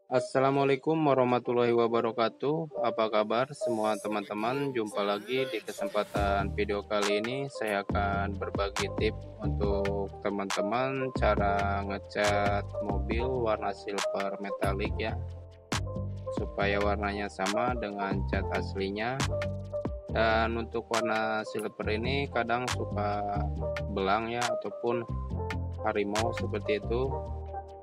Assalamualaikum warahmatullahi wabarakatuh. Apa kabar semua teman-teman? Jumpa lagi di kesempatan video kali ini. Saya akan berbagi tips untuk teman-teman cara ngecat mobil warna silver metalik ya, supaya warnanya sama dengan cat aslinya. Dan untuk warna silver ini kadang suka belang ya, ataupun harimau seperti itu.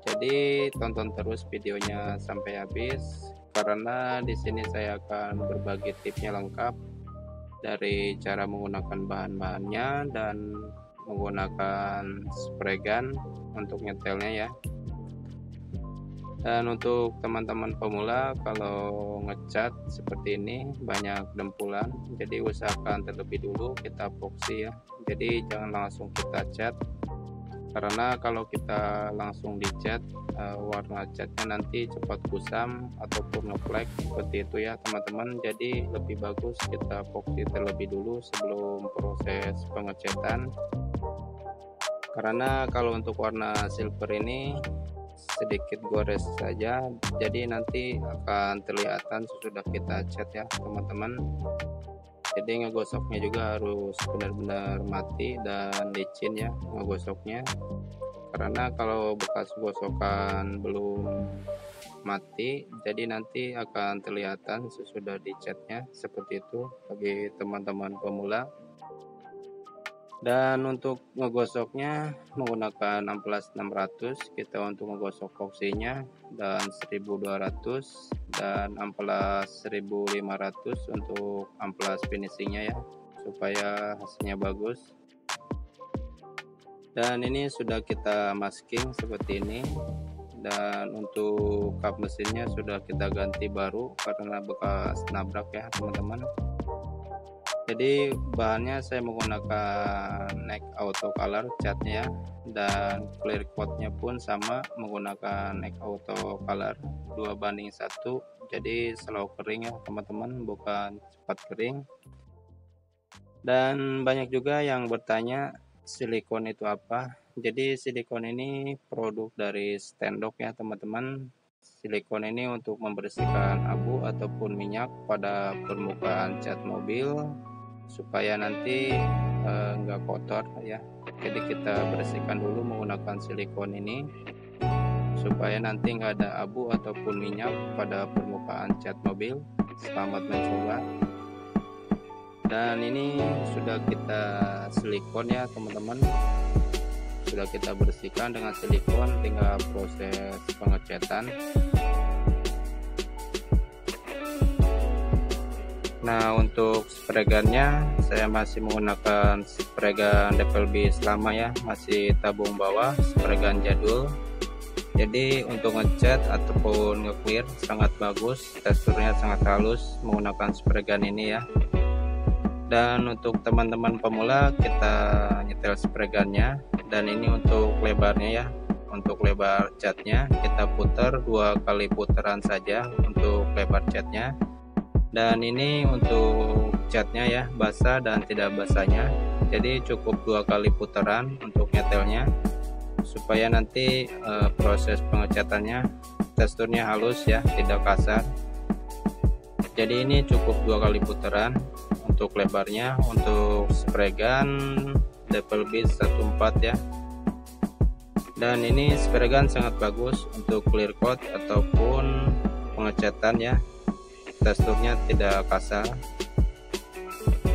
Jadi tonton terus videonya sampai habis, karena di sini saya akan berbagi tipsnya lengkap dari cara menggunakan bahan-bahannya dan menggunakan spray gun untuk nyetelnya ya. Dan untuk teman-teman pemula, kalau ngecat seperti ini banyak dempulan, jadi usahakan terlebih dulu kita epoxy ya. Jadi jangan langsung kita cat, karena kalau kita langsung dicat warna catnya nanti cepat kusam ataupun ngeflek seperti itu ya teman-teman. Jadi lebih bagus kita epoxy terlebih dulu sebelum proses pengecatan, karena kalau untuk warna silver ini sedikit gores saja, jadi nanti akan terlihatan sesudah kita cat ya teman-teman. Jadi ngegosoknya juga harus benar-benar mati dan licin ya ngegosoknya, karena kalau bekas gosokan belum mati jadi nanti akan terlihatan sesudah dicatnya seperti itu bagi teman-teman pemula. Dan untuk ngegosoknya menggunakan amplas 600 kita untuk ngegosok epoxinya, dan 1200 dan amplas 1500 untuk amplas finishingnya ya, supaya hasilnya bagus. Dan ini sudah kita masking seperti ini, dan untuk kap mesinnya sudah kita ganti baru karena bekas nabrak ya teman-teman. Jadi bahannya saya menggunakan Neck Auto Color catnya, dan clear coatnya pun sama menggunakan Neck Auto Color 2:1, jadi slow kering ya teman-teman, bukan cepat kering. Dan banyak juga yang bertanya silikon itu apa. Jadi silikon ini produk dari Standox ya teman-teman. Silikon ini untuk membersihkan abu ataupun minyak pada permukaan cat mobil supaya nanti enggak kotor ya. Jadi kita bersihkan dulu menggunakan silikon ini supaya nanti enggak ada abu ataupun minyak pada permukaan cat mobil. Selamat mencoba. Dan ini sudah kita silikon ya teman-teman, sudah kita bersihkan dengan silikon, tinggal proses pengecatan. Nah, untuk spray gunnya saya masih menggunakan spray gun DPLB selama ya, masih tabung bawah, spray gun jadul. Jadi untuk ngecat ataupun nge-clear sangat bagus, teksturnya sangat halus menggunakan spray gun ini ya. Dan untuk teman-teman pemula kita nyetel spray gunnya, dan ini untuk lebarnya ya. Untuk lebar catnya kita putar 2 kali putaran saja untuk lebar catnya. Dan ini untuk catnya ya, basah dan tidak basahnya, jadi cukup 2 kali putaran untuk nyetelnya supaya nanti proses pengecatannya teksturnya halus ya, tidak kasar. Jadi ini cukup 2 kali putaran untuk lebarnya. Untuk spray gun DPLB 14 ya. Dan ini spray gun sangat bagus untuk clear coat ataupun pengecatan ya, teksturnya tidak kasar.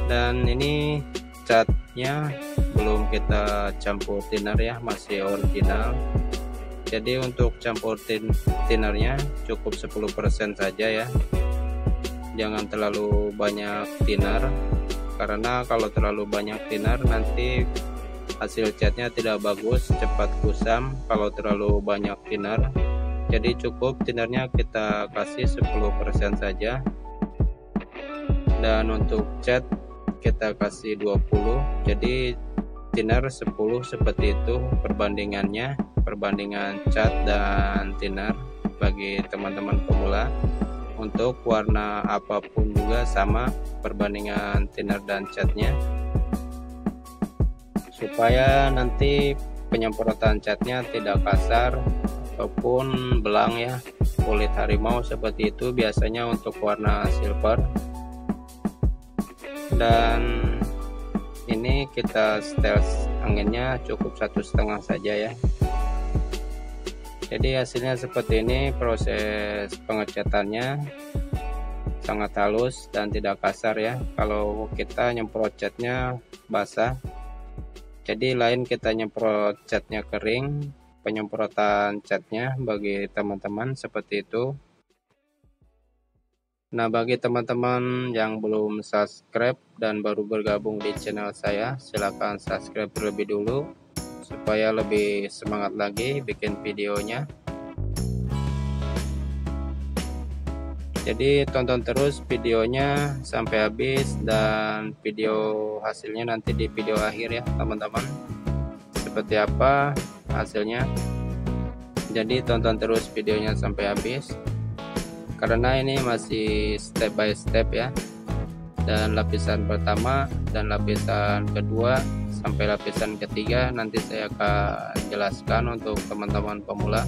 Dan ini catnya belum kita campur thinner ya, masih original. Jadi untuk campur thinnernya cukup 10% saja ya, jangan terlalu banyak thinner, karena kalau terlalu banyak thinner nanti hasil catnya tidak bagus, cepat kusam kalau terlalu banyak thinner. Jadi cukup thinnernya kita kasih 10% saja. Dan untuk cat kita kasih 20, jadi thinner 10 seperti itu perbandingannya, perbandingan cat dan thinner bagi teman-teman pemula. Untuk warna apapun juga sama perbandingan thinner dan catnya, supaya nanti penyemprotan catnya tidak kasar ataupun belang ya. kulit harimau seperti itu, biasanya untuk warna silver. Dan ini kita setel anginnya cukup 1,5 saja ya. Jadi hasilnya seperti ini. Proses pengecatannya sangat halus dan tidak kasar ya. Kalau kita nyemprot catnya basah, jadi lain kita nyemprot catnya kering, penyemprotan catnya bagi teman-teman seperti itu. Nah, bagi teman-teman yang belum subscribe dan baru bergabung di channel saya, silahkan subscribe terlebih dulu supaya lebih semangat lagi bikin videonya. Jadi tonton terus videonya sampai habis, dan video hasilnya nanti di video akhir ya teman-teman, seperti apa hasilnya. Jadi tonton terus videonya sampai habis, karena ini masih step by step ya. Dan lapisan pertama dan lapisan kedua sampai lapisan ketiga nanti saya akan jelaskan untuk teman-teman pemula.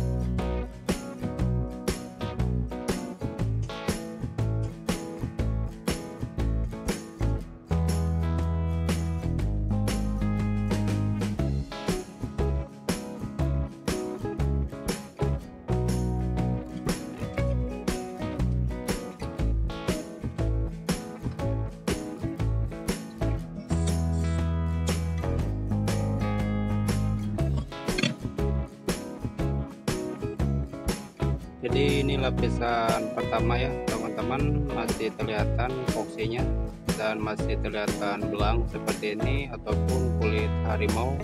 Jadi ini lapisan pertama ya teman-teman, masih kelihatan foksinya dan masih kelihatan belang seperti ini ataupun kulit harimau.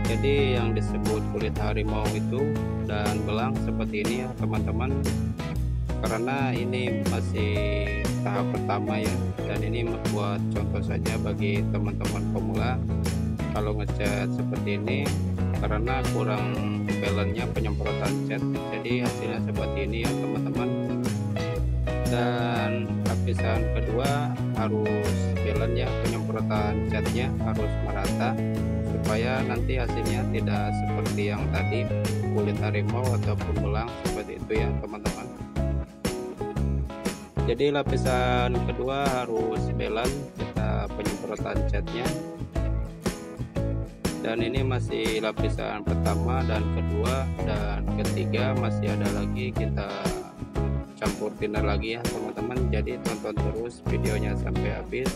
Jadi yang disebut kulit harimau itu dan belang seperti ini ya teman-teman, karena ini masih tahap pertama ya. Dan ini membuat contoh saja bagi teman-teman pemula kalau ngecat seperti ini, karena kurang balance-nya penyemprotan cat, jadi hasilnya seperti ini ya teman-teman. Dan lapisan kedua harus balance ya, penyemprotan catnya harus merata supaya nanti hasilnya tidak seperti yang tadi kulit harimau ataupun belang seperti itu ya teman-teman. Jadi lapisan kedua harus balance kita penyemprotan catnya. Dan ini masih lapisan pertama dan kedua, dan ketiga masih ada lagi, kita campur thinner lagi ya teman-teman. Jadi tonton terus videonya sampai habis,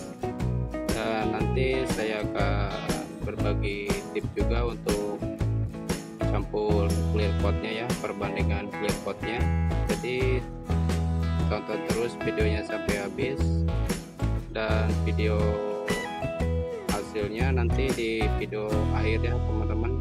dan nanti saya akan berbagi tips juga untuk campur clear coatnya ya, perbandingan clear coatnya. Jadi tonton terus videonya sampai habis, dan video hasilnya nanti di video akhir ya teman-teman.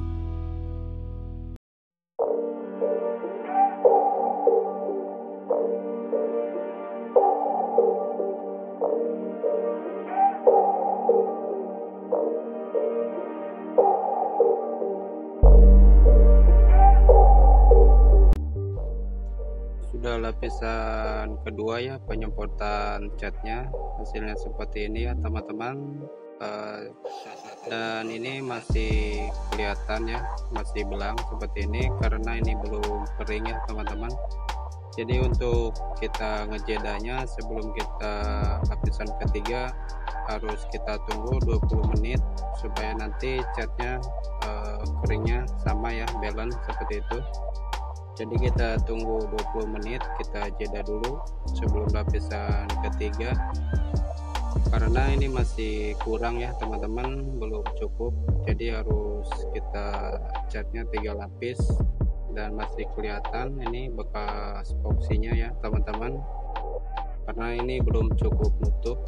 Sudah lapisan kedua ya penyemprotan catnya, hasilnya seperti ini ya teman-teman. Dan ini masih kelihatan ya, masih belang seperti ini karena ini belum kering ya teman-teman. Jadi untuk kita ngejedanya sebelum kita lapisan ketiga harus kita tunggu 20 menit supaya nanti catnya keringnya sama ya, balance seperti itu. Jadi kita tunggu 20 menit, kita jeda dulu sebelum lapisan ketiga, karena ini masih kurang ya teman-teman, belum cukup. Jadi harus kita catnya 3 lapis, dan masih kelihatan ini bekas epoksinya ya teman-teman, karena ini belum cukup nutup.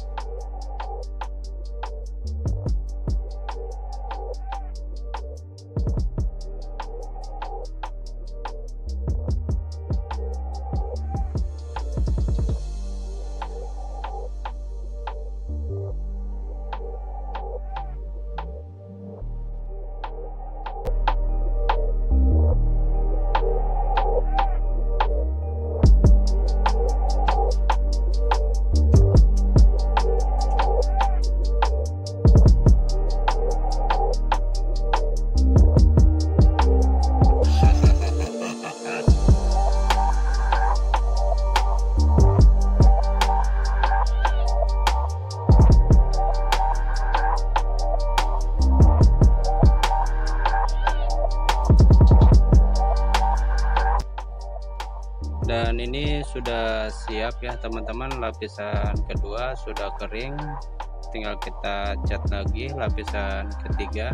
ini sudah siap ya teman-teman, lapisan kedua sudah kering, tinggal kita cat lagi lapisan ketiga.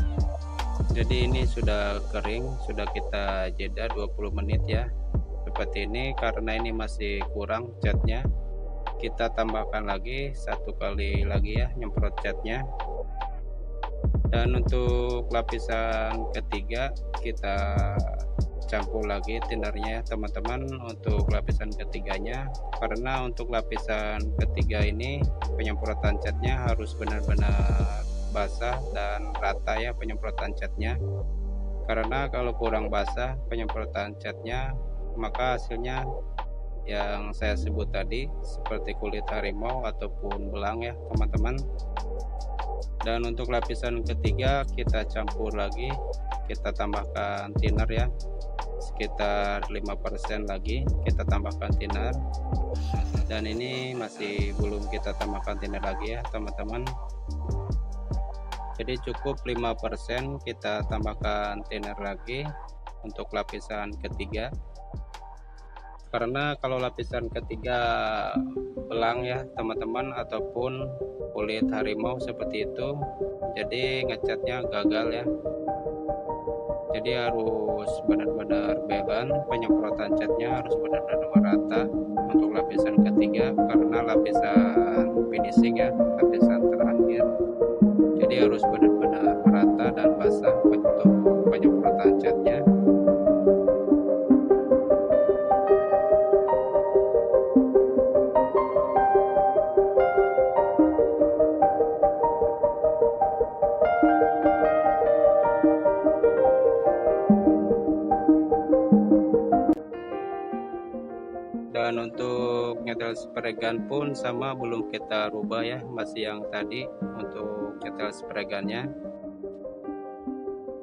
Jadi ini sudah kering, sudah kita jeda 20 menit ya seperti ini. Karena ini masih kurang catnya, kita tambahkan lagi satu kali lagi ya nyemprot catnya. Dan untuk lapisan ketiga kita campur lagi tinnernya ya teman-teman untuk lapisan ketiganya. Karena untuk lapisan ketiga ini penyemprotan catnya harus benar-benar basah dan rata ya penyemprotan catnya. Karena kalau kurang basah penyemprotan catnya, maka hasilnya yang saya sebut tadi seperti kulit harimau ataupun belang ya teman-teman. Dan untuk lapisan ketiga kita campur lagi, kita tambahkan thinner ya, sekitar 5% lagi kita tambahkan thinner. Dan ini masih belum kita tambahkan thinner lagi ya teman-teman. Jadi cukup 5% kita tambahkan thinner lagi untuk lapisan ketiga. Karena kalau lapisan ketiga belang ya teman-teman ataupun kulit harimau seperti itu, jadi ngecatnya gagal ya. Jadi harus benar-benar balance, penyemprotan catnya harus benar-benar merata untuk lapisan ketiga. Karena lapisan finishing ya, lapisan terakhir, jadi harus benar-benar merata dan basah untuk penyemprotan catnya. Dan untuk nyetel spray gun pun sama, belum kita rubah ya, masih yang tadi untuk nyetel spray gunnya.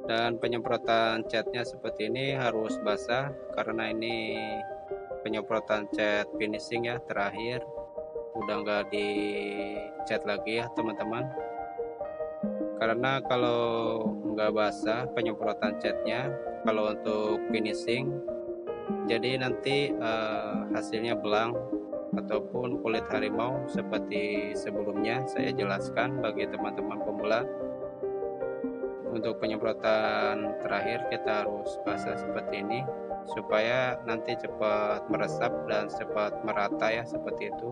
Dan penyemprotan catnya seperti ini harus basah karena ini penyemprotan cat finishing ya terakhir, udah nggak di cat lagi ya teman-teman. Karena kalau nggak basah penyemprotan catnya, kalau untuk finishing, jadi nanti hasilnya belang ataupun kulit harimau seperti sebelumnya saya jelaskan bagi teman-teman pemula. Untuk penyemprotan terakhir kita harus basah seperti ini supaya nanti cepat meresap dan cepat merata ya, seperti itu.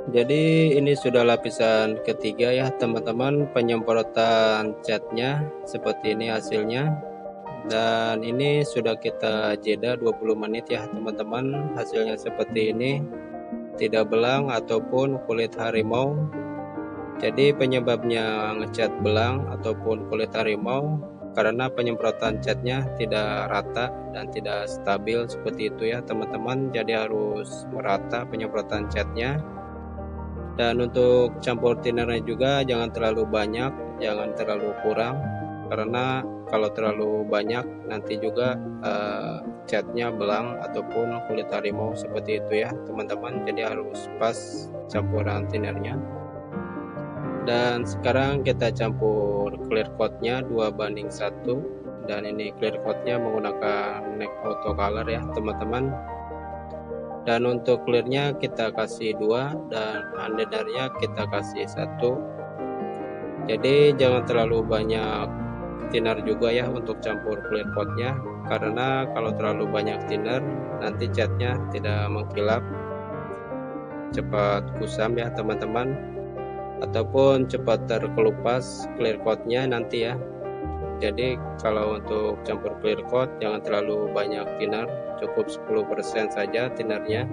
Jadi ini sudah lapisan ketiga ya teman-teman, penyemprotan catnya seperti ini hasilnya. Dan ini sudah kita jeda 20 menit ya teman-teman, hasilnya seperti ini, tidak belang ataupun kulit harimau. Jadi penyebabnya ngecat belang ataupun kulit harimau karena penyemprotan catnya tidak rata dan tidak stabil seperti itu ya teman-teman. Jadi harus merata penyemprotan catnya. Dan untuk campur thinnernya juga jangan terlalu banyak, jangan terlalu kurang, karena kalau terlalu banyak nanti juga catnya belang ataupun kulit harimau seperti itu ya teman-teman. Jadi harus pas campuran thinnernya. Dan sekarang kita campur clear coatnya 2:1, dan ini clear coatnya menggunakan NEK Auto Color ya teman-teman. Dan untuk clearnya kita kasih 2 dan underdarnya kita kasih 1. Jadi jangan terlalu banyak thinner juga ya untuk campur clear coatnya, karena kalau terlalu banyak thinner nanti catnya tidak mengkilap, cepat kusam ya teman-teman, ataupun cepat terkelupas clear coatnya nanti ya. Jadi kalau untuk campur clear coat jangan terlalu banyak thinner, cukup 10% saja thinnernya.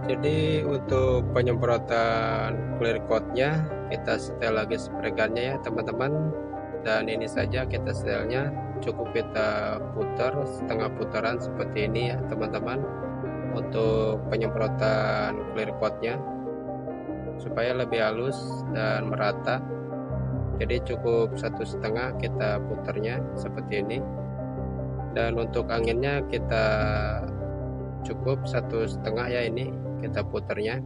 Jadi untuk penyemprotan clear coatnya kita setel lagi spray gunnya ya teman-teman, dan ini saja kita setelnya, cukup kita putar setengah putaran seperti ini ya teman-teman untuk penyemprotan clear coatnya supaya lebih halus dan merata. Jadi cukup 1,5 kita putarnya seperti ini, dan untuk anginnya kita cukup 1,5 ya, ini kita putarnya.